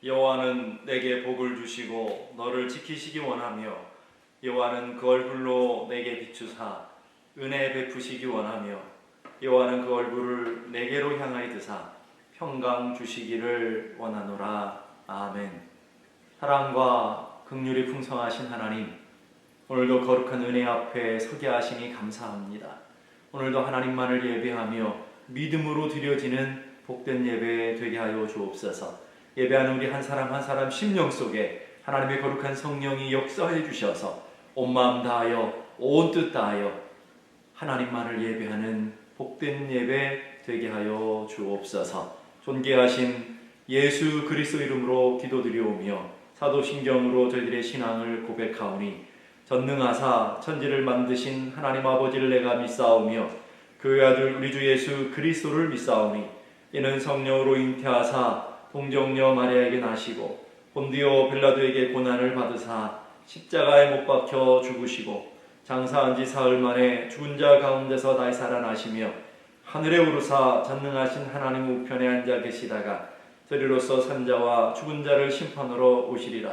여호와는 내게 복을 주시고 너를 지키시기 원하며 여호와는 그 얼굴로 내게 비추사 은혜 베푸시기 원하며 여호와는 그 얼굴을 내게로 향하여 드사 평강 주시기를 원하노라. 아멘. 사랑과 긍휼이 풍성하신 하나님, 오늘도 거룩한 은혜 앞에 서게 하시니 감사합니다. 오늘도 하나님만을 예배하며 믿음으로 드려지는 복된 예배 되게 하여 주옵소서. 예배하는 우리 한 사람 한 사람 심령 속에 하나님의 거룩한 성령이 역사해 주셔서 온 마음 다하여 온 뜻 다하여 하나님만을 예배하는 복된 예배 되게 하여 주옵소서. 존귀하신 예수 그리스도 이름으로 기도드리오며 사도신경으로 저희들의 신앙을 고백하오니 전능하사 천지를 만드신 하나님 아버지를 내가 믿사오며 그의 아들 우리 주 예수 그리스도를 믿사오니 이는 성령으로 잉태하사 동정녀 마리아에게 나시고 본디오 빌라도에게 고난을 받으사 십자가에 못 박혀 죽으시고 장사한 지 사흘 만에 죽은 자 가운데서 다시 살아나시며 하늘에 오르사 전능하신 하나님 우편에 앉아 계시다가 저리로서 산자와 죽은 자를 심판하러 오시리라.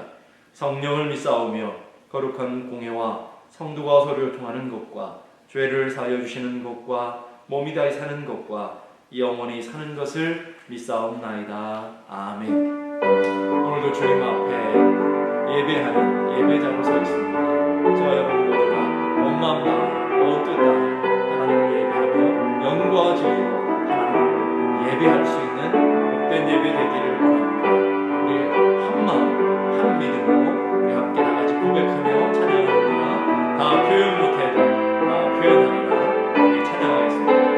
성령을 믿사오며 거룩한 공회와 성도가 서로 통하는 것과 죄를 사하여 주시는 것과 몸이 다시 사는 것과 영원히 사는 것을 믿사옵나이다. 아멘. 오늘도 주님 앞에 예배하는 예배자로 서 있습니다. 저와 여러분 모두가 온 마음 다하여 온 뜻 다하여 하나님을 예배하며 영광을 드리고 하나님을 예배할 수 있는 복된 예배 되기를 원합니다. 우리 한 마음 한 믿음으로 우리 함께 다같이 고백하며 찬양합니다. 다 표현 못해도 다 표현하리라. 우리 찬양하겠습니다.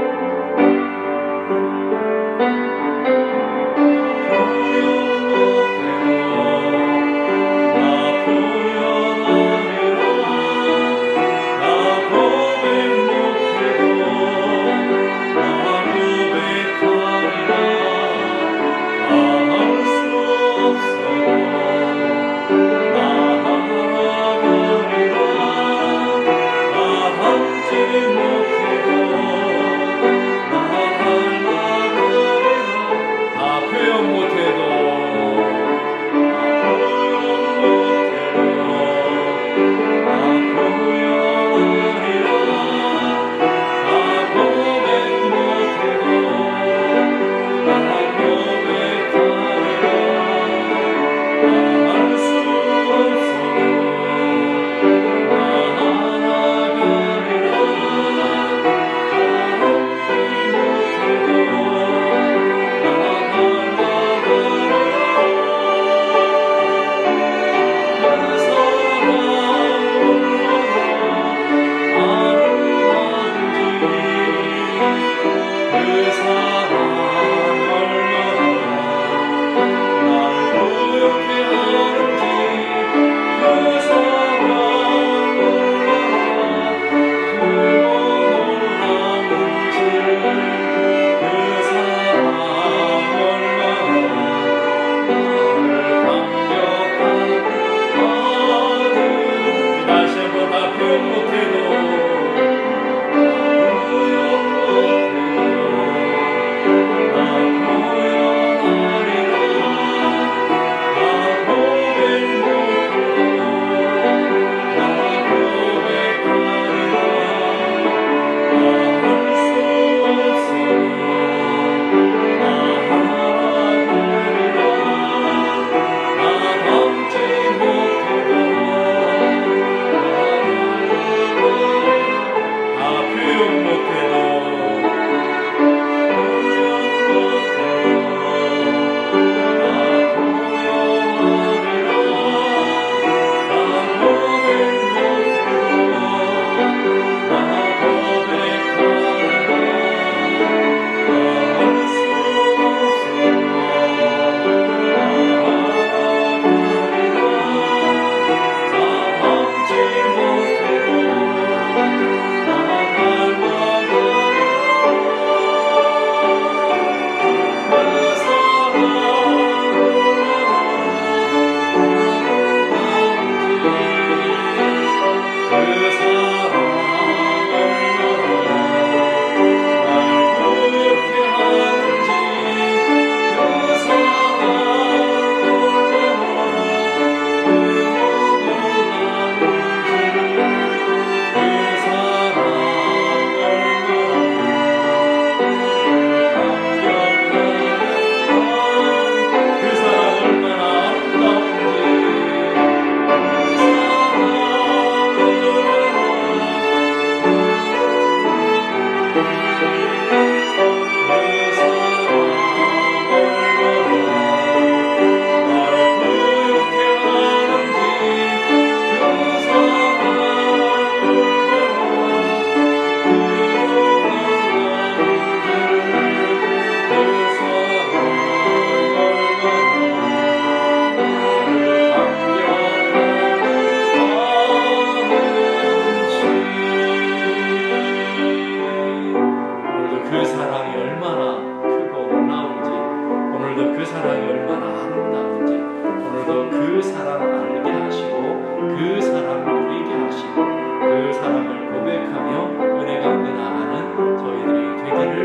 사랑이 얼마나 아름다운지 오늘도 그 사랑 알게 하시고 그 사랑 누리게 하시고 그 사랑을 고백하며 은혜 가운데 나가는 저희들이 되기를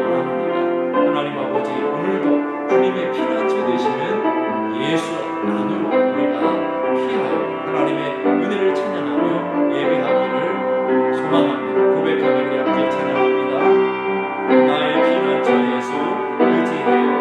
원합니다. 하나님 아버지, 오늘도 주님의 피난처 되시는 예수 안으로 우리가 피하여 하나님의 은혜를 찬양하며 예배하기를 소망합니다. 고백하며 우리 함께 찬양합니다. 나의 피난처 예수 의지해요.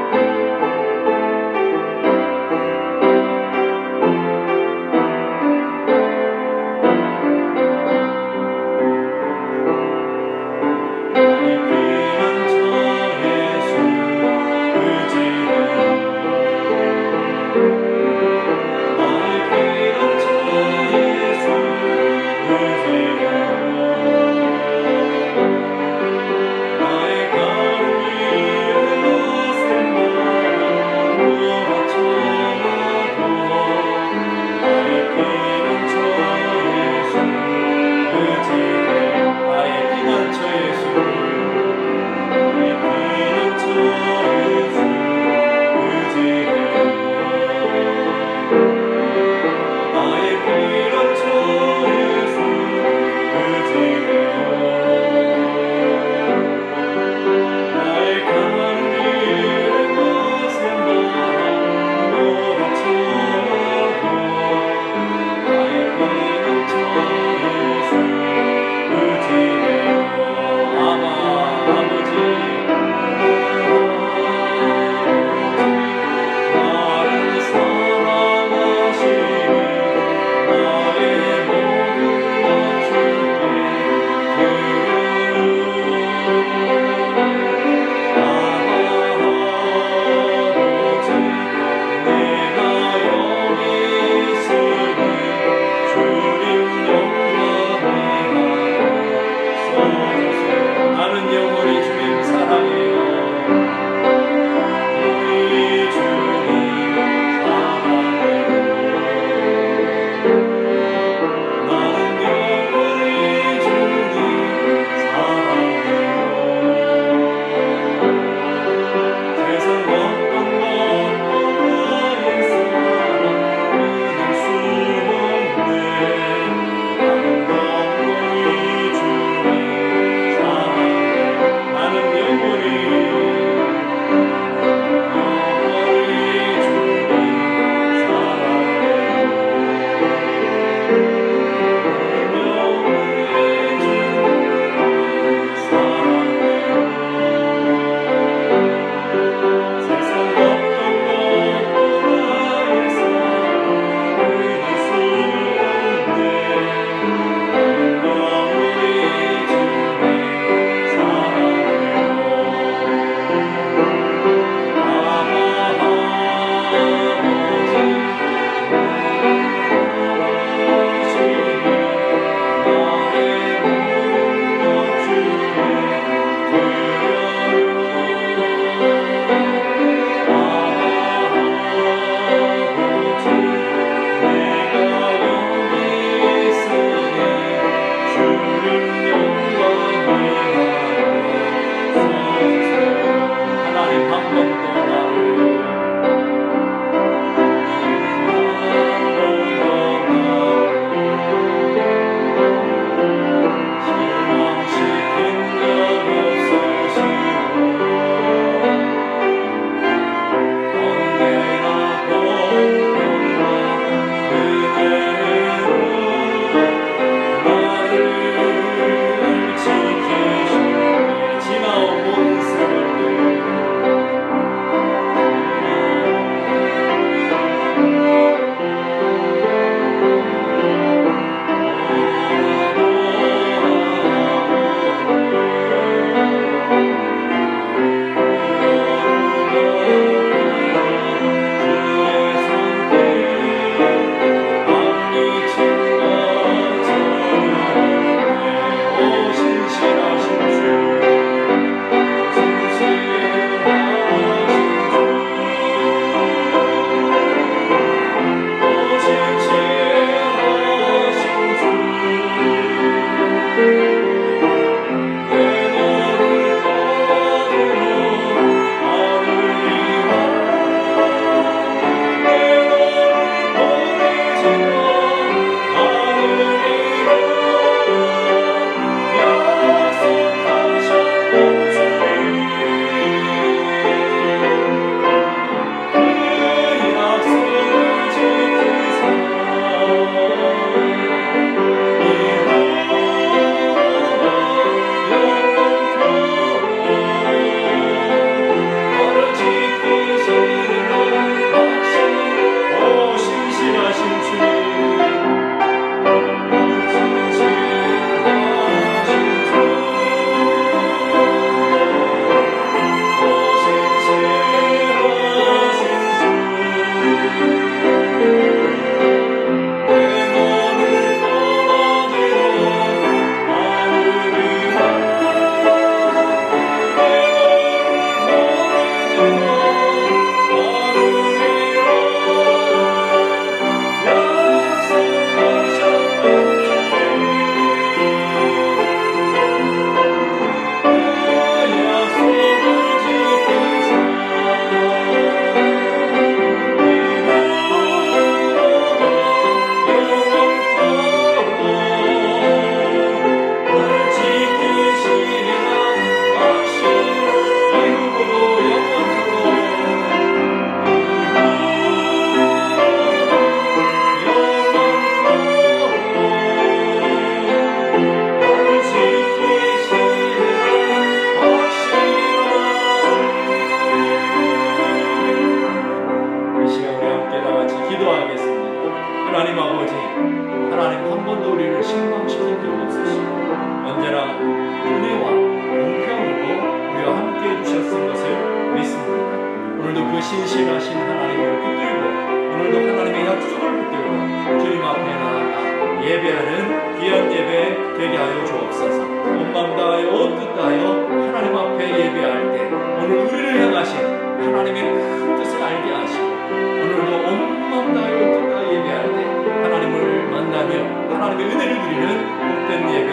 오늘도 그 신실하신 하나님을 붙들고 오늘도 하나님의 약속을 붙들고 주님 앞에 나아가 예배하는 귀한 예배 되게 하여 주옵소서. 온 마음 다하여 온 뜻 다하여 하나님 앞에 예배할 때 오늘 우리를 향하신 하나님의 큰 뜻을 알게 하시고 오늘도 온 마음 다하여 온 뜻 다하여 예배할 때 하나님을 만나며 하나님의 은혜를 누리는 복된 예배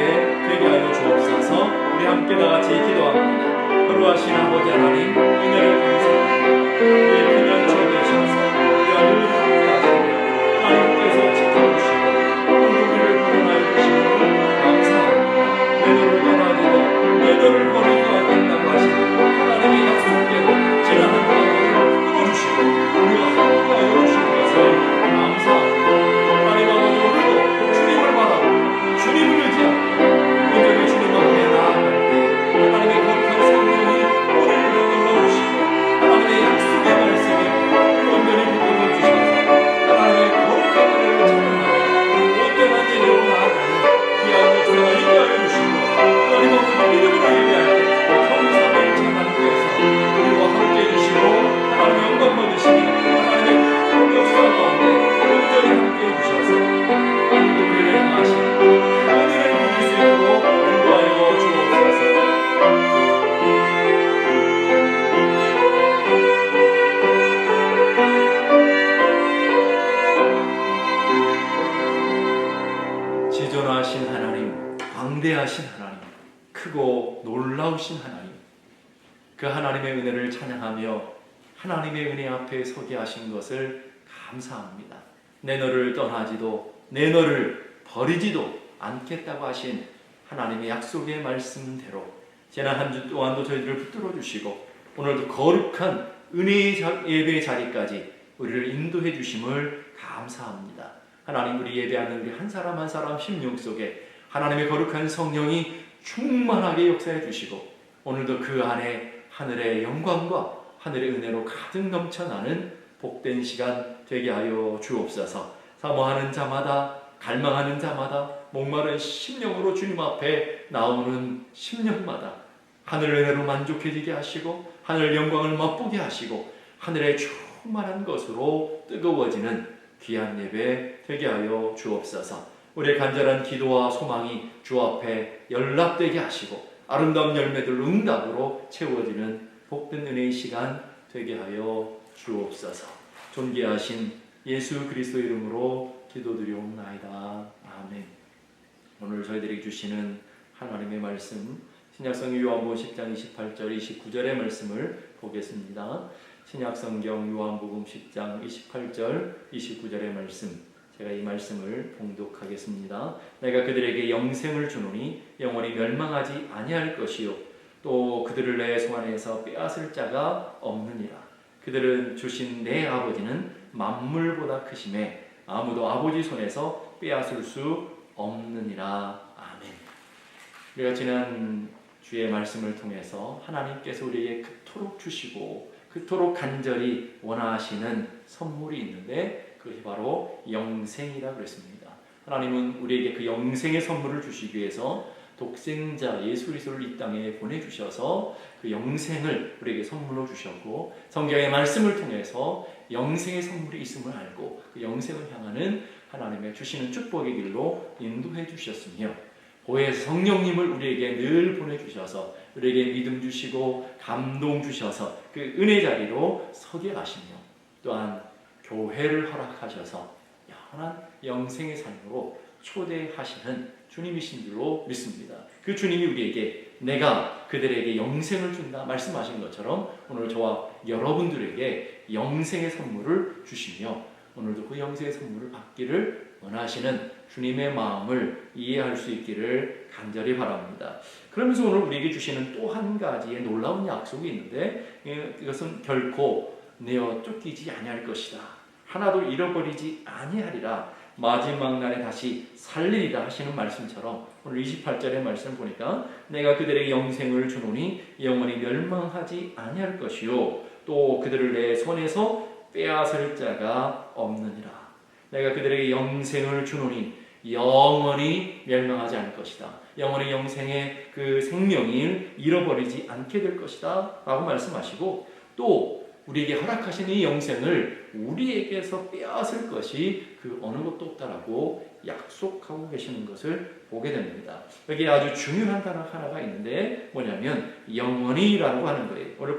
되게 하여 주옵소서. 우리 함께 다같이 기도합니다. 거룩하신 아버지 하나님, 은혜를 감사합니다. 우리의 피난처 되셔서 우리와 늘 함께 하시며 하나님께서 지켜주시고 우리를 구원하여 주시고 감사합니다. 내 너를 떠나지도 내 너를 버리지 않겠다고 하신 하나님의 약속대로 지난 한 주간을 풀어주시고 우리와 함께하여 주신 것을 감사합니다. 하나님 아버지, 오늘도 주님을 바라보고 주님을 의지하고 온전히 주님 앞에 나아갈 때 하나님의 거룩한 성령이 우리를 붙들어주시고 하나님의 약속의 말씀이 온전히 붙들어주셔서 하나님의 거룩한 은혜를 찬양하며 온전한 예배로 나아가는 귀한 역사가 있게 하여 주시고 하나님 아버지 믿음으로 예배할 때 성삼위일체 하나님께서 우리와 함께 해주시고 하나님의 영광 받으시며 하나님의 큰 역사 가운데 온전히 함께 해주셔서 오늘도 우리를 향하신 은혜를 누릴 수 있도록 인도하여 주옵소서. 지존하신 하나님, 광대하신 하나님, 크고 놀라우신 하나님, 그 하나님의 은혜를 찬양하며 하나님의 은혜 앞에 서게 하신 것을 감사합니다. 내 너를 떠나지도 내 너를 버리지도 않겠다고 하신 하나님의 약속의 말씀대로 지난 한 주 동안도 저희들을 붙들어 주시고 오늘도 거룩한 은혜의 예배의 자리까지 우리를 인도해 주심을 감사합니다. 하나님, 우리 예배하는 우리 한 사람 한 사람 심령 속에 하나님의 거룩한 성령이 충만하게 역사해 주시고 오늘도 그 안에 하늘의 영광과 하늘의 은혜로 가득 넘쳐나는 복된 시간 되게 하여 주옵소서. 사모하는 자마다, 갈망하는 자마다, 목마른 심령으로 주님 앞에 나오는 심령마다 하늘의 은혜로 만족해지게 하시고 하늘 영광을 맛보게 하시고 하늘의 충만한 것으로 뜨거워지는 귀한 예배 되게 하여 주옵소서. 우리의 간절한 기도와 소망이 주 앞에 연락되게 하시고 아름다운 열매들 응답으로 채워지는 복된 은혜의 시간 되게 하여 주옵소서. 존귀하신 예수 그리스도 이름으로 기도드리옵나이다. 아멘. 오늘 저희들이 주시는 하나님의 말씀 신약성경 요한복음 10장 28절 29절의 말씀을 보겠습니다. 신약성경 요한복음 10장 28절 29절의 말씀, 제가 이 말씀을 봉독하겠습니다. 내가 그들에게 영생을 주노니 영원히 멸망하지 아니할 것이요 또 그들을 내 손 안에서 빼앗을 자가 없느니라. 그들은 주신 내 아버지는 만물보다 크심에 아무도 아버지 손에서 빼앗을 수 없느니라. 아멘. 우리가 지난 주의 말씀을 통해서 하나님께서 우리에게 그토록 주시고 그토록 간절히 원하시는 선물이 있는데 그것이 바로 영생이라고 그랬습니다. 하나님은 우리에게 그 영생의 선물을 주시기 위해서 독생자 예수 그리스도를 이 땅에 보내주셔서 그 영생을 우리에게 선물로 주셨고 성경의 말씀을 통해서 영생의 선물이 있음을 알고 그 영생을 향하는 하나님의 주시는 축복의 길로 인도해 주셨으며 보혜사 성령님을 우리에게 늘 보내주셔서 우리에게 믿음 주시고 감동 주셔서 그 은혜 자리로 서게 하시며 또한 교회를 허락하셔서 영원한 영생의 삶으로 초대하시는 주님이신 줄로 믿습니다. 그 주님이 우리에게 내가 그들에게 영생을 준다 말씀하신 것처럼 오늘 저와 여러분들에게 영생의 선물을 주시며 오늘도 그 영생의 선물을 받기를 원하시는 주님의 마음을 이해할 수 있기를 간절히 바랍니다. 그러면서 오늘 우리에게 주시는 또 한 가지의 놀라운 약속이 있는데 이것은 결코 내어 쫓기지 아니할 것이다. 하나도 잃어버리지 아니하리라. 마지막 날에 다시 살리리라 하시는 말씀처럼 오늘 28절의 말씀을 보니까 내가 그들에게 영생을 주노니 영원히 멸망하지 아니할 것이요 또 그들을 내 손에서 빼앗을 자가 없느니라. 내가 그들에게 영생을 주노니 영원히 멸망하지 않을 것이다. 영원히 영생의 그 생명을 잃어버리지 않게 될 것이다 라고 말씀하시고 또 우리에게 허락하신 이 영생을 우리에게서 빼앗을 것이 그 어느 것도 없다라고 약속하고 계시는 것을 보게 됩니다. 여기 아주 중요한 단어 하나가 있는데 뭐냐면 영원히라고 하는 거예요. 오늘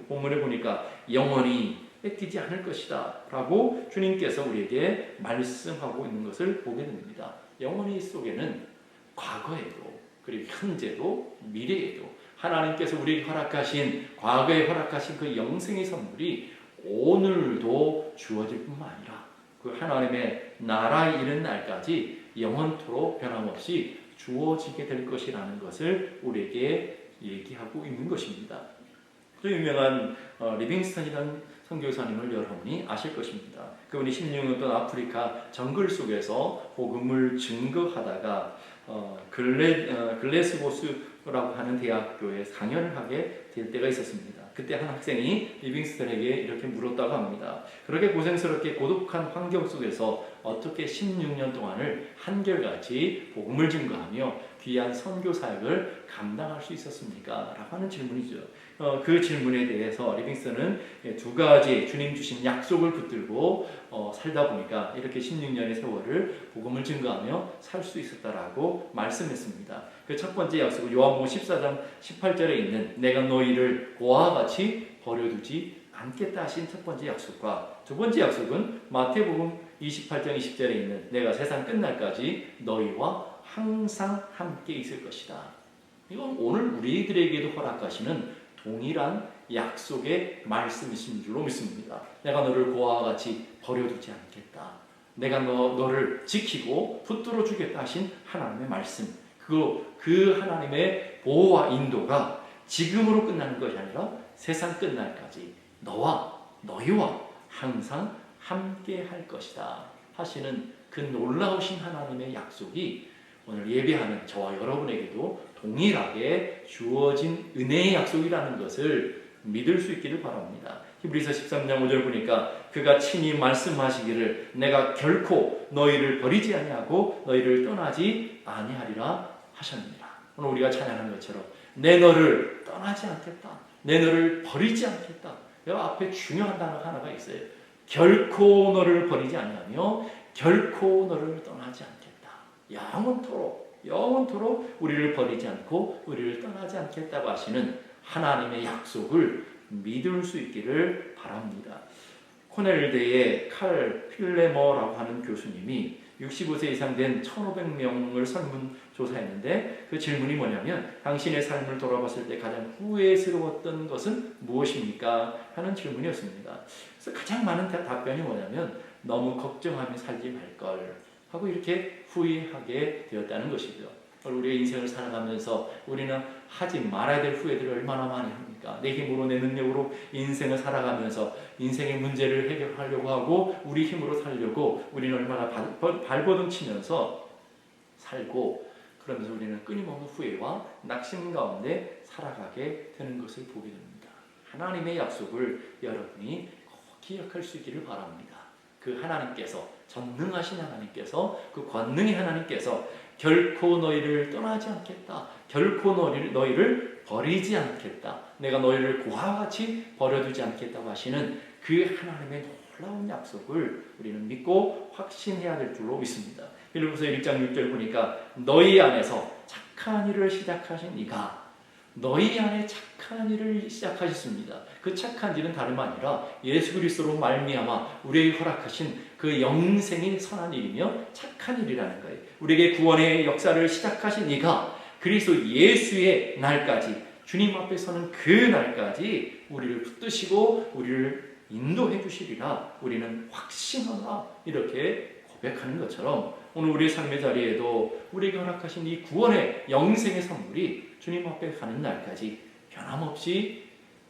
본문에 보니까 영원히 뺏기지 않을 것이다 라고 주님께서 우리에게 말씀하고 있는 것을 보게 됩니다. 영원히 속에는 과거에도 그리고 현재도 미래에도 하나님께서 우리에게 허락하신 과거에 허락하신 그 영생의 선물이 오늘도 주어질 뿐만 아니라 그 하나님의 나라에 이른 날까지 영원토록 변함없이 주어지게 될 것이라는 것을 우리에게 얘기하고 있는 것입니다. 또 유명한 리빙스턴이라는 선교사님을 여러분이 아실 것입니다. 그분이 16년 동안 아프리카 정글 속에서 복음을 증거하다가 글래스고스라고 하는 대학교에 강연을 하게 될 때가 있었습니다. 그때 한 학생이 리빙스턴에게 이렇게 물었다고 합니다. 그렇게 고생스럽게 고독한 환경 속에서 어떻게 16년 동안을 한결같이 복음을 증거하며 귀한 선교 사역을 감당할 수 있었습니까? 라고 하는 질문이죠. 그 질문에 대해서 리빙스턴은 두 가지 주님 주신 약속을 붙들고 살다 보니까 이렇게 16년의 세월을 복음을 증거하며 살 수 있었다라고 말씀했습니다. 그 첫 번째 약속은 요한복음 14장 18절에 있는 내가 너희를 고아와 같이 버려두지 않겠다 하신 첫 번째 약속과 두 번째 약속은 마태복음 28장 20절에 있는 내가 세상 끝날까지 너희와 항상 함께 있을 것이다. 이건 오늘 우리들에게도 허락하시는 동일한 약속의 말씀이신 줄로 믿습니다. 내가 너를 고아와 같이 버려두지 않겠다. 내가 너를 지키고 붙들어 주겠다 하신 하나님의 말씀. 그 하나님의 보호와 인도가 지금으로 끝나는 것이 아니라 세상 끝날까지 너희와 항상 함께 할 것이다 하시는 그 놀라우신 하나님의 약속이 오늘 예배하는 저와 여러분에게도 동일하게 주어진 은혜의 약속이라는 것을 믿을 수 있기를 바랍니다. 히브리서 13장 5절 보니까 그가 친히 말씀하시기를 내가 결코 너희를 버리지 아니하고 너희를 떠나지 아니하리라 하셨느니라. 오늘 우리가 찬양하는 것처럼 내 너를 떠나지 않겠다. 내 너를 버리지 않겠다. 여기 앞에 중요한 단어 하나가 있어요. 결코 너를 버리지 아니하며 결코 너를 떠나지 않겠다. 영원토록 우리를 버리지 않고 우리를 떠나지 않겠다고 하시는 하나님의 약속을 믿을 수 있기를 바랍니다. 코넬대의 칼 필레머라고 하는 교수님이 65세 이상 된 1,500명을 설문조사했는데 그 질문이 뭐냐면 당신의 삶을 돌아봤을 때 가장 후회스러웠던 것은 무엇입니까? 하는 질문이었습니다. 그래서 가장 많은 답변이 뭐냐면 너무 걱정하며 살지 말걸 하고 이렇게 후회하게 되었다는 것이죠. 우리의 인생을 살아가면서 우리는 하지 말아야 될 후회들을 얼마나 많이 합니까? 내 힘으로 내 능력으로 인생을 살아가면서 인생의 문제를 해결하려고 하고 우리 힘으로 살려고 우리는 얼마나 발버둥 치면서 살고 그러면서 우리는 끊임없는 후회와 낙심 가운데 살아가게 되는 것을 보게 됩니다. 하나님의 약속을 여러분이 꼭 기억할 수 있기를 바랍니다. 그 하나님께서 전능하신 하나님께서 그 권능의 하나님께서 결코 너희를 떠나지 않겠다. 결코 너희를 버리지 않겠다. 내가 너희를 고아와 같이 버려두지 않겠다고 하시는 그 하나님의 놀라운 약속을 우리는 믿고 확신해야 될 줄로 믿습니다. 빌립보서 1장 6절 보니까 너희 안에서 착한 일을 시작하신 이가 너희 안에 착한 일을 시작하셨습니다. 그 착한 일은 다름 아니라 예수 그리스도로 말미암아 우리에게 허락하신 그 영생의 선한 일이며 착한 일이라는 거예요. 우리에게 구원의 역사를 시작하신 이가 그리스도 예수의 날까지 주님 앞에 서는 그 날까지 우리를 붙드시고 우리를 인도해 주시리라 우리는 확신하라 이렇게 고백하는 것처럼 오늘 우리의 삶의 자리에도 우리에게 허락하신 이 구원의 영생의 선물이 주님 앞에 가는 날까지 변함없이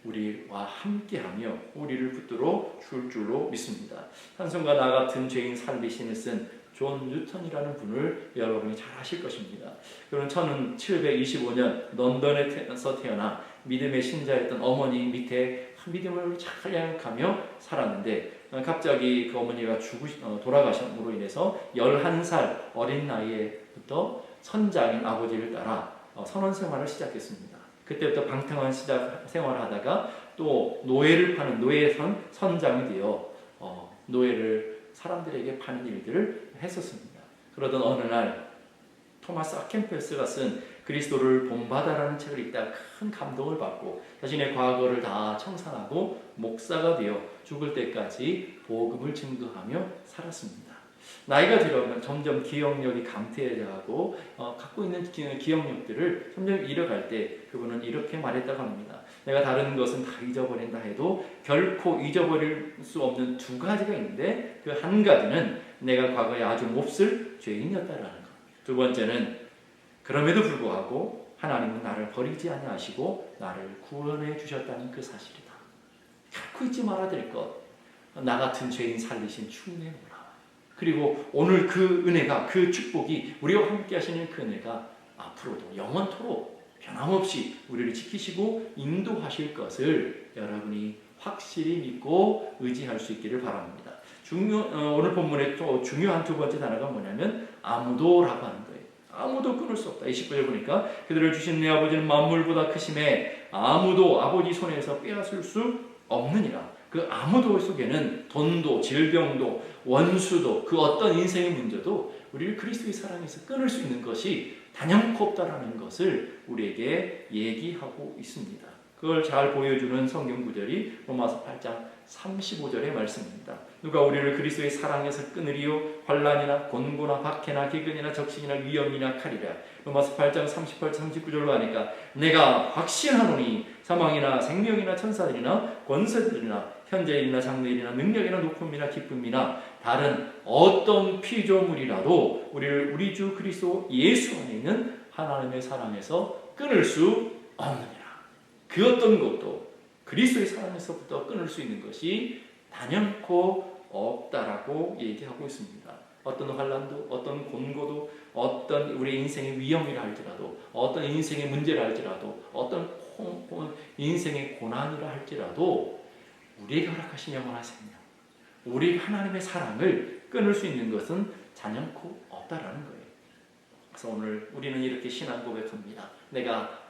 우리와 함께하며 우리를 붙들어 줄 줄로 믿습니다. 찬송가 나 같은 죄인 살리심을 쓴 존 뉴턴이라는 분을 여러분이 잘 아실 것입니다. 그는 1725년 런던에서 태어나 믿음의 신자였던 어머니 밑에 믿음을 잘 양육하며 살았는데 갑자기 그 어머니가 돌아가심으로 인해서 11살 어린 나이에부터 선장인 아버지를 따라 선원 생활을 시작했습니다. 그때부터 방탕한 생활을 하다가 또 노예를 파는 노예 선장이 되어 노예를 사람들에게 파는 일들을 했었습니다. 그러던 어느 날 토마스 아켄페스가 쓴 그리스도를 본받아라는 책을 읽다 큰 감동을 받고 자신의 과거를 다 청산하고 목사가 되어 죽을 때까지 복음을 증거하며 살았습니다. 나이가 들어가면 점점 기억력이 감퇴해가고 갖고 있는 기억력들을 점점 잃어갈 때 그분은 이렇게 말했다고 합니다. 내가 다른 것은 다 잊어버린다 해도 결코 잊어버릴 수 없는 두 가지가 있는데 그 한 가지는 내가 과거에 아주 몹쓸 죄인이었다라는 것. 두 번째는 그럼에도 불구하고 하나님은 나를 버리지 아니하시고 나를 구원해 주셨다는 그 사실이다. 결코 잊지 말아야 될 것. 나 같은 죄인 살리신 주님의 놀라움. 그리고 오늘 그 은혜가 그 축복이 우리와 함께 하시는 그 은혜가 앞으로도 영원토록 변함없이 우리를 지키시고 인도하실 것을 여러분이 확실히 믿고 의지할 수 있기를 바랍니다. 오늘 본문의 또 중요한 두 번째 단어가 뭐냐면 아무도라고 하는 거예요. 아무도 끊을 수 없다. 29절 보니까 그들을 주신 내 아버지는 만물보다 크심에 아무도 아버지 손에서 빼앗을 수 없느니라. 그 아무도 속에는 돈도 질병도 원수도 그 어떤 인생의 문제도 우리를 그리스도의 사랑에서 끊을 수 있는 것이 단연코 없다라는 것을 우리에게 얘기하고 있습니다. 그걸 잘 보여주는 성경 구절이 로마서 8장 35절의 말씀입니다. 누가 우리를 그리스도의 사랑에서 끊으리요 환난이나 곤고나 박해나 기근이나 적신이나 위험이나 칼이라. 로마서 8장 38, 39절로 하니까 내가 확신하노니 사망이나 생명이나 천사들이나 권세들이나 현재일이나 장래일이나 능력이나 높음이나 기쁨이나 다른 어떤 피조물이라도 우리를 우리 주 그리스도 예수 안에 있는 하나님의 사랑에서 끊을 수 없느니라. 그 어떤 것도 그리스도의 사랑에서부터 끊을 수 있는 것이 단연코 없다라고 얘기하고 있습니다. 어떤 환난도, 어떤 곤고도, 어떤 우리 인생의 위험이라 할지라도, 어떤 인생의 문제라 할지라도, 어떤 인생의 고난이라 할지라도 우리에게 허락하신 영원한 생명, 우리 하나님의 사랑을 끊을 수 있는 것은 단연코 없다라는 거예요. 그래서 오늘 우리는 이렇게 신앙 고백합니다. 내가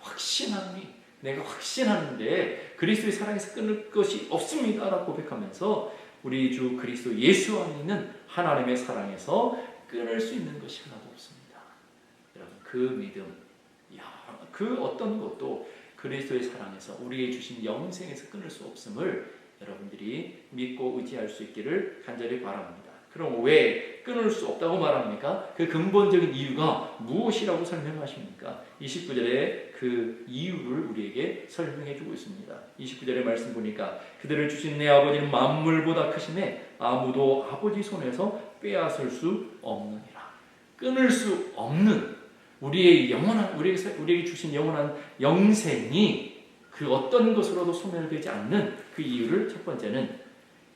확신하는데 그리스도의 사랑에서 끊을 것이 없습니다 라고 고백하면서 우리 주 그리스도 예수 안에 있는 하나님의 사랑에서 끊을 수 있는 것이 하나도 없습니다. 여러분 그 믿음, 그 어떤 것도 그리스도의 사랑에서 우리에게 주신 영생에서 끊을 수 없음을 여러분들이 믿고 의지할 수 있기를 간절히 바랍니다. 그럼 왜 끊을 수 없다고 말합니까? 그 근본적인 이유가 무엇이라고 설명하십니까? 29절에 그 이유를 우리에게 설명해 주고 있습니다. 29절의 말씀 보니까 그들을 주신 내 아버지는 만물보다 크심에 아무도 아버지 손에서 빼앗을 수 없느니라. 끊을 수 없는 우리에게 주신 영원한 영생이 그 어떤 것으로도 소멸되지 않는 그 이유를 첫 번째는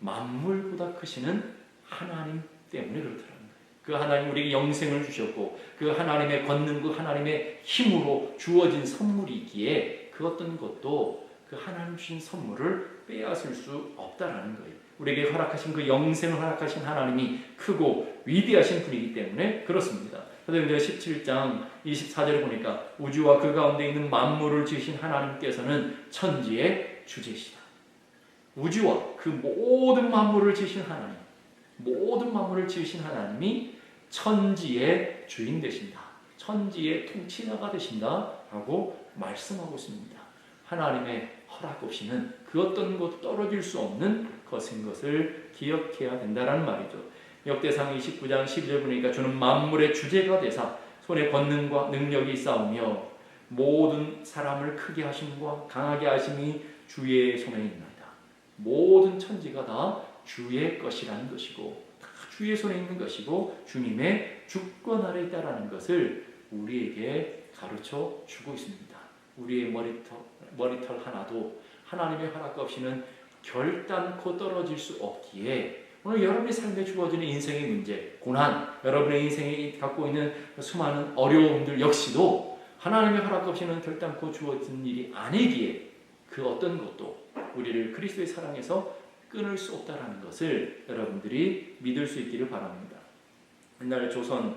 만물보다 크시는 하나님 때문에 그렇다는 거예요. 그 하나님 우리에게 영생을 주셨고 그 하나님의 권능, 그 하나님의 힘으로 주어진 선물이기에 그 어떤 것도 그 하나님 주신 선물을 빼앗을 수 없다라는 거예요. 우리에게 허락하신 그 영생을 허락하신 하나님이 크고 위대하신 분이기 때문에 그렇습니다. 사도행전 17장 24절에 보니까 우주와 그 가운데 있는 만물을 지으신 하나님께서는 천지의 주제시다. 우주와 그 모든 만물을 지으신 하나님, 모든 만물을 지으신 하나님이 천지의 주인 되신다. 천지의 통치자가 되신다라고 말씀하고 있습니다. 하나님의 허락 없이는 그 어떤 것 떨어질 수 없는 것인 것을 기억해야 된다는 말이죠. 역대상 29장 12절 보니까 주는 만물의 주제가 되사 손에 권능과 능력이 있사오며 모든 사람을 크게 하심과 강하게 하심이 주의 손에 있나이다. 모든 천지가 다 주의 것이라는 것이고 다 주의 손에 있는 것이고 주님의 주권 아래 있다라는 것을 우리에게 가르쳐 주고 있습니다. 우리의 머리털 하나도 하나님의 허락 없이는 결단코 떨어질 수 없기에 오늘 여러분의 삶에 주어지는 인생의 문제, 고난, 여러분의 인생이 갖고 있는 수많은 어려움들 역시도 하나님의 허락 없이는 결단코 주어진 일이 아니기에 그 어떤 것도 우리를 그리스도의 사랑에서 끊을 수 없다라는 것을 여러분들이 믿을 수 있기를 바랍니다. 옛날 조선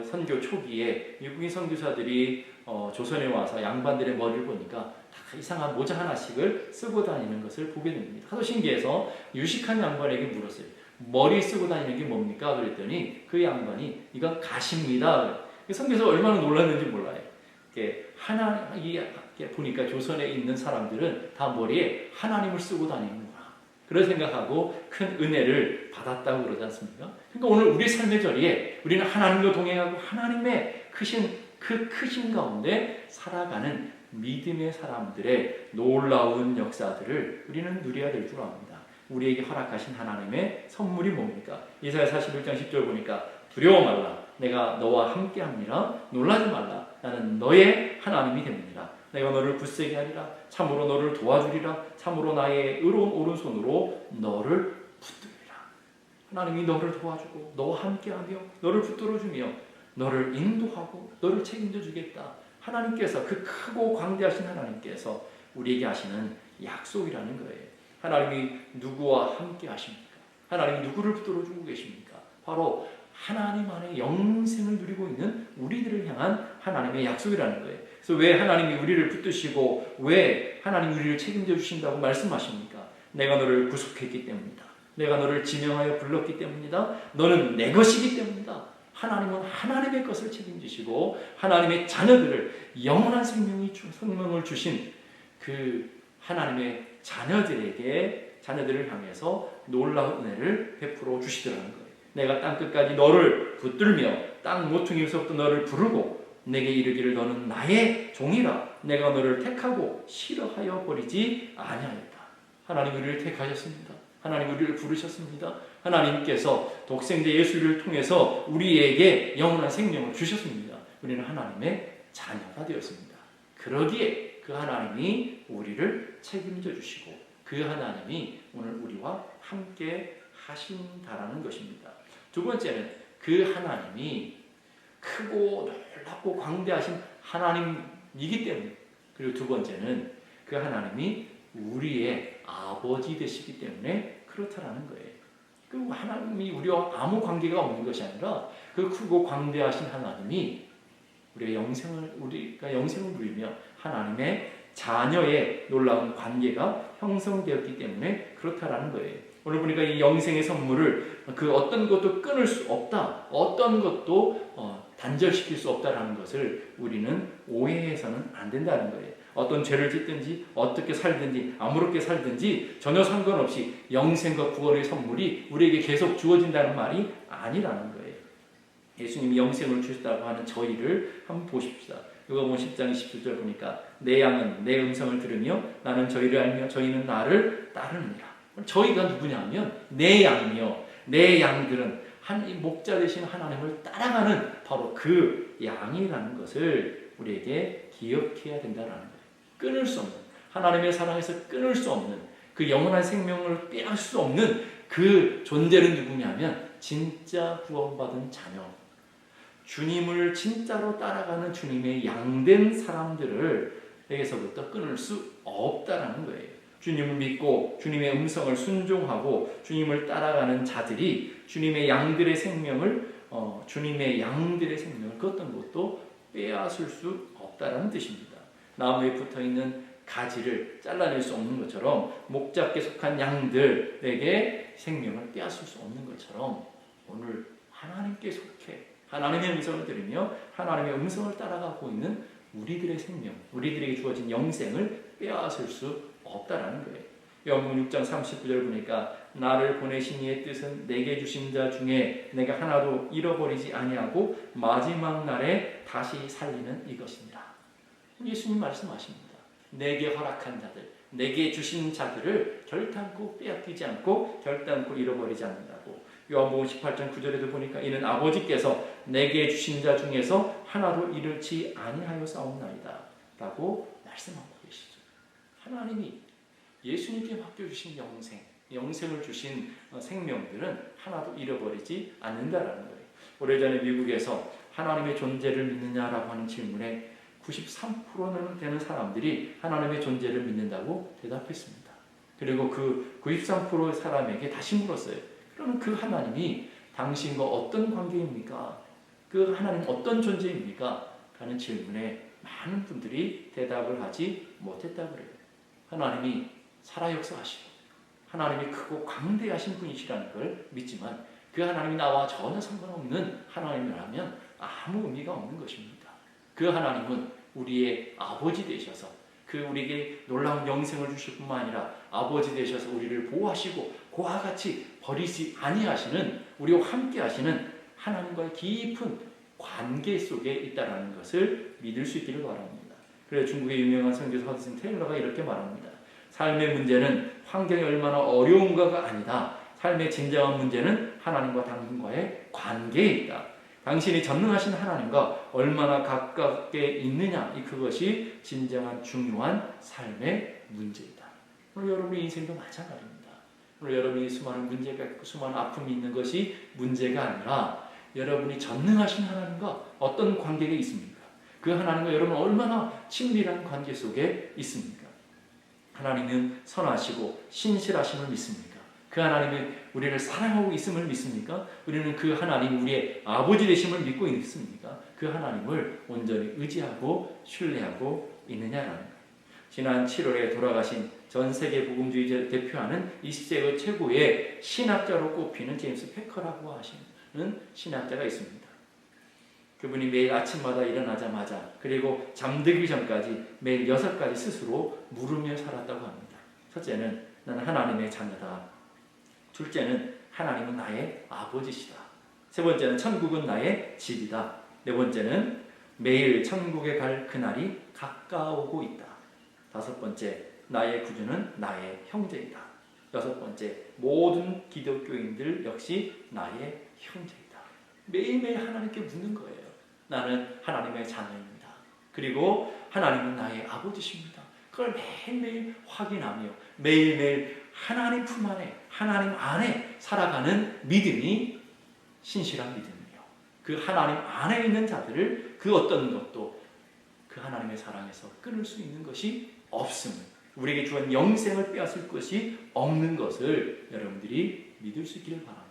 선교 초기에 미국인 선교사들이 조선에 와서 양반들의 머리를 보니까 다 이상한 모자 하나씩을 쓰고 다니는 것을 보게 됩니다. 하도 신기해서 유식한 양반에게 물었어요. 머리 쓰고 다니는 게 뭡니까? 그랬더니 그 양반이 이건 가시입니다. 선교사가 얼마나 놀랐는지 몰라요. 이게 보니까 조선에 있는 사람들은 다 머리에 하나님을 쓰고 다니는구나. 그런 생각하고 큰 은혜를 받았다고 그러지 않습니까? 그러니까 오늘 우리 삶의 자리에 우리는 하나님과 동행하고 하나님의 그 크신 가운데 살아가는 믿음의 사람들의 놀라운 역사들을 우리는 누려야 될 줄 압니다. 우리에게 허락하신 하나님의 선물이 뭡니까? 이사야 41장 10절 보니까 두려워 말라. 내가 너와 함께합니다. 놀라지 말라. 나는 너의 하나님이 됩니다. 내가 너를 굳세게 하리라. 참으로 너를 도와주리라. 참으로 나의 의로운 오른손으로 너를 붙들리라. 하나님이 너를 도와주고 너와 함께하며 너를 붙들어주며 너를 인도하고 너를 책임져 주겠다. 하나님께서 그 크고 광대하신 하나님께서 우리에게 하시는 약속이라는 거예요. 하나님이 누구와 함께 하십니까? 하나님이 누구를 붙들어주고 계십니까? 바로 하나님 안에 영생을 누리고 있는 우리들을 향한 하나님의 약속이라는 거예요. 그래서 왜 하나님이 우리를 붙드시고 왜 하나님이 우리를 책임져 주신다고 말씀하십니까? 내가 너를 구속했기 때문이다. 내가 너를 지명하여 불렀기 때문이다. 너는 내 것이기 때문이다. 하나님은 하나님의 것을 책임지시고 하나님의 자녀들을 영원한 생명을 주신 그 하나님의 자녀들을 향해서 놀라운 은혜를 베풀어 주시더라는 거예요. 내가 땅끝까지 너를 붙들며 땅 모퉁이에서부터 너를 부르고 내게 이르기를 너는 나의 종이라. 내가 너를 택하고 싫어하여 버리지 아니하였다. 하나님 우리를 택하셨습니다. 하나님 우리를 부르셨습니다. 하나님께서 독생자 예수를 통해서 우리에게 영원한 생명을 주셨습니다. 우리는 하나님의 자녀가 되었습니다. 그러기에 그 하나님이 우리를 책임져 주시고 그 하나님이 오늘 우리와 함께 하신다라는 것입니다. 두 번째는 그 하나님이 크고 놀랍고 광대하신 하나님이기 때문에, 그리고 두 번째는 그 하나님이 우리의 아버지 되시기 때문에 그렇다라는 거예요. 그 하나님이 우리와 아무 관계가 없는 것이 아니라 그 크고 광대하신 하나님이 우리가 영생을 누리며 하나님의 자녀의 놀라운 관계가 형성되었기 때문에 그렇다라는 거예요. 오늘 보니까 이 영생의 선물을 그 어떤 것도 끊을 수 없다, 어떤 것도 단절시킬 수 없다라는 것을 우리는 오해해서는 안 된다는 거예요. 어떤 죄를 짓든지 어떻게 살든지 아무렇게 살든지 전혀 상관없이 영생과 구원의 선물이 우리에게 계속 주어진다는 말이 아니라는 거예요. 예수님이 영생을 주셨다고 하는 저희를 한번 보십시다. 요한복음 10장 27절 보니까 내 양은 내 음성을 들으며 나는 저희를 알며 저희는 나를 따르느니라. 저희가 누구냐면 내 양이며 내 양들은 목자 되신 하나님을 따라가는 바로 그 양이라는 것을 우리에게 기억해야 된다는 거예요. 끊을 수 없는, 하나님의 사랑에서 끊을 수 없는 그 영원한 생명을 빼앗을 수 없는 그 존재는 누구냐면 진짜 구원받은 자녀, 주님을 진짜로 따라가는 주님의 양된 사람들을 에게서부터 끊을 수 없다라는 거예요. 주님을 믿고 주님의 음성을 순종하고 주님을 따라가는 자들이 주님의 양들의 생명을 그 어떤 것도 빼앗을 수 없다라는 뜻입니다. 나무에 붙어있는 가지를 잘라낼 수 없는 것처럼 목자께 속한 양들에게 생명을 빼앗을 수 없는 것처럼 오늘 하나님께 속해 하나님의 음성을 들으며 하나님의 음성을 따라가고 있는 우리들의 생명, 우리들에게 주어진 영생을 빼앗을 수 없다라는 거예요. 요한복음 6장 39절 보니까 나를 보내신 이의 뜻은 내게 주신 자 중에 내가 하나도 잃어버리지 아니하고 마지막 날에 다시 살리는 이것입니다. 예수님 말씀하십니다. 내게 허락한 자들, 내게 주신 자들을 결단코 빼앗기지 않고 결단코 잃어버리지 않는다고. 요한복음 18장 9절에도 보니까 이는 아버지께서 내게 주신 자 중에서 하나도 잃지 아니하여 싸움나이다 라고 말씀하고 계시죠. 하나님이 예수님께 맡겨주신 영생을 주신 생명들은 하나도 잃어버리지 않는다라는 거예요. 오래전에 미국에서 하나님의 존재를 믿느냐라고 하는 질문에 93%는 되는 사람들이 하나님의 존재를 믿는다고 대답했습니다. 그리고 그 93% 사람에게 다시 물었어요. 그러면 그 하나님이 당신과 어떤 관계입니까? 그 하나님 어떤 존재입니까? 하는 질문에 많은 분들이 대답을 하지 못했다고 그래요. 하나님이 살아 역사하시고 하나님이 크고 광대하신 분이시라는 걸 믿지만 그 하나님이 나와 전혀 상관없는 하나님이라면 아무 의미가 없는 것입니다. 그 하나님은 우리의 아버지 되셔서 그 우리에게 놀라운 영생을 주실 뿐만 아니라 아버지 되셔서 우리를 보호하시고 그와 같이 버리지 아니하시는 우리와 함께 하시는 하나님과의 깊은 관계 속에 있다는 것을 믿을 수 있기를 바랍니다. 그래서 중국의 유명한 선교사 허드슨 테일러가 이렇게 말합니다. 삶의 문제는 환경이 얼마나 어려운가가 아니다. 삶의 진정한 문제는 하나님과 당신과의 관계에 있다. 당신이 전능하신 하나님과 얼마나 가깝게 있느냐, 그것이 진정한 중요한 삶의 문제이다. 오늘 여러분의 인생도 마찬가지입니다. 오늘 여러분이 수많은 문제가 있고 수많은 아픔이 있는 것이 문제가 아니라 여러분이 전능하신 하나님과 어떤 관계가 있습니까? 그 하나님과 여러분은 얼마나 친밀한 관계 속에 있습니까? 하나님은 선하시고 신실하심을 믿습니까? 그 하나님이 우리를 사랑하고 있음을 믿습니까? 우리는 그 하나님, 우리의 아버지 되심을 믿고 있습니까? 그 하나님을 온전히 의지하고 신뢰하고 있느냐라는 거예요. 지난 7월에 돌아가신 전 세계 복음주의자를 대표하는 20세기 최고의 신학자로 꼽히는 제임스 패커라고 하시는 신학자가 있습니다. 그분이 매일 아침마다 일어나자마자 그리고 잠들기 전까지 매일 6가지 스스로 물으며 살았다고 합니다. 첫째는 나는 하나님의 자녀다. 둘째는 하나님은 나의 아버지시다. 세 번째는 천국은 나의 집이다. 네 번째는 매일 천국에 갈 그날이 가까우고 있다. 다섯 번째, 나의 구주는 나의 형제이다. 여섯 번째, 모든 기독교인들 역시 나의 형제이다. 매일매일 하나님께 묻는 거예요. 나는 하나님의 자녀입니다. 그리고 하나님은 나의 아버지십니다. 그걸 매일매일 확인하며 매일매일 하나님 품 안에, 하나님 안에 살아가는 믿음이 신실한 믿음이에요. 그 하나님 안에 있는 자들을 그 어떤 것도 그 하나님의 사랑에서 끊을 수 있는 것이 없음을, 우리에게 주한 영생을 빼앗을 것이 없는 것을 여러분들이 믿을 수 있기를 바랍니다.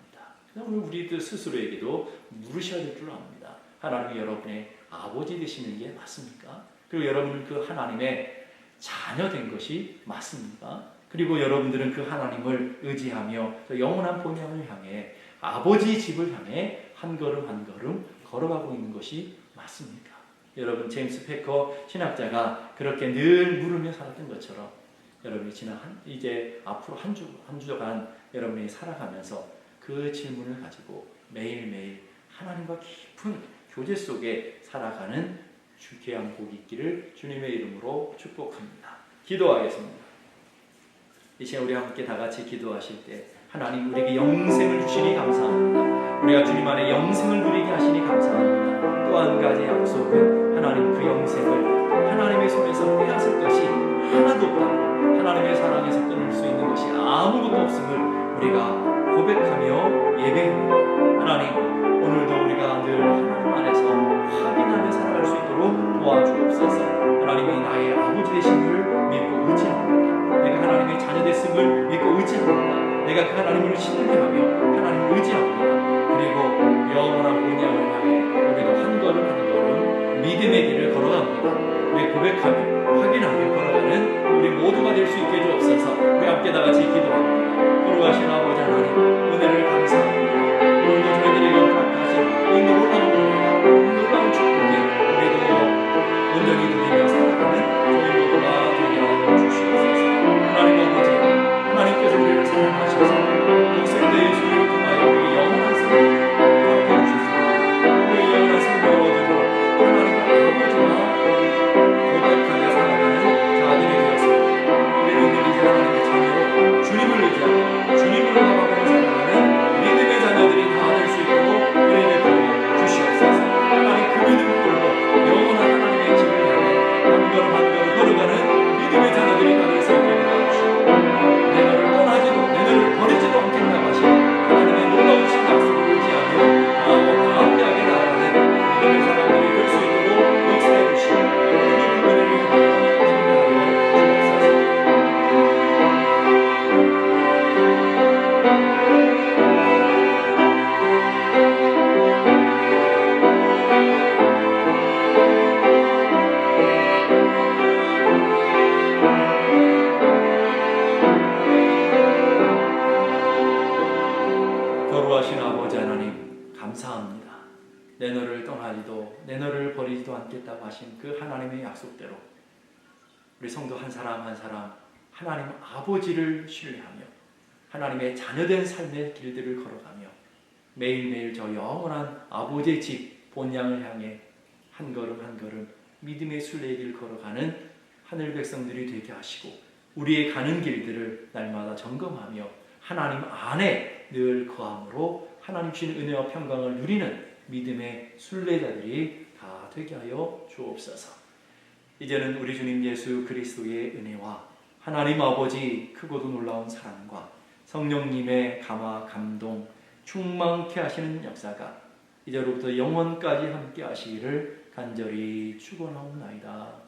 오늘 우리들 스스로에게도 물으셔야 될 줄 압니다. 하나님이 여러분의 아버지 되시는 게 맞습니까? 그리고 여러분은 그 하나님의 자녀 된 것이 맞습니까? 그리고 여러분들은 그 하나님을 의지하며 영원한 본향을 향해 아버지 집을 향해 한 걸음 한 걸음 걸어가고 있는 것이 맞습니까? 여러분, 제임스 패커 신학자가 그렇게 늘 물으며 살았던 것처럼 여러분이 이제 앞으로 한 주간 여러분이 살아가면서 그 질문을 가지고 매일매일 하나님과 깊은 교제 속에 살아가는 귀한 복이 있기를 주님의 이름으로 축복합니다. 기도하겠습니다. 이 시간 우리 함께 다 같이 기도하실 때 하나님, 우리에게 영생을 주시니 감사합니다. 우리가 주님 안에 영생을 누리게 하시니 감사합니다. 또 한 가지 약속은 하나님 그 영생을 하나님의 손에서 빼앗을 것이 하나도 없다. 하나님의 사랑에서 끊을 수 있는 것이 아무것도 없음을 우리가 고백하며 예배합니다. 하나님, 오늘도 우리가 늘 하나님 안에서 확인하며 살아갈 수 있도록 도와주옵소서. 하나님이 나의 아버지 되심을 믿고 의지합니다. 내가 하나님의 자녀 됐음을 믿고 의지합니다. 내가 그 하나님을 신뢰하며 하나님을 의지합니다. 그리고 영원한 본향을 향해 우리도 한 걸음 한 걸음 믿음의 길을 걸어갑니다. 우리 고백하며 확인하며 걸어가는 우리 모두가 될 수 있게 해주옵소서. 우리 함께 다 같이 기도합니다. 거룩하신 아버지 하나님, 은혜를 감사합니다. 오늘도 저희들에게 허락하신 이 놀라운 은혜가, 놀라운 축복이 우리도 온전히 누리며 살아가는 저희 모두가 되게 하여 주시옵소서. 하나님 아버지, 하나님께서 우리를 사랑하셔서 독생자 예수님을 통하여 우리 영원한 생명을 허락해 주셨습니다. 우리 영원한 생명을 얻으며 하나님의 아버지와 고백하며 살아가는 자들이 되었습니다. 우리는 늘 이제 하나님의 자녀로 주님을 의지하고 주님을 거룩하신 아버지 하나님 감사합니다. 내 너를 떠나리도 내 너를 버리지도 않겠다고 하신 그 하나님의 약속대로 우리 성도 한 사람 한 사람 하나님 아버지를 신뢰하며 하나님의 자녀된 삶의 길들을 걸어가며 매일매일 저 영원한 아버지의 집 본향을 향해 한 걸음 한 걸음 믿음의 순례의 길 걸어가는 하늘 백성들이 되게 하시고 우리의 가는 길들을 날마다 점검하며 하나님 안에 늘 거함으로 하나님 주신 은혜와 평강을 누리는 믿음의 순례자들이 다 되게 하여 주옵소서. 이제는 우리 주님 예수 그리스도의 은혜와 하나님 아버지 크고도 놀라운 사랑과 성령님의 감화 감동 충만케 하시는 역사가 이제로부터 영원까지 함께 하시기를 간절히 축원하옵나이다.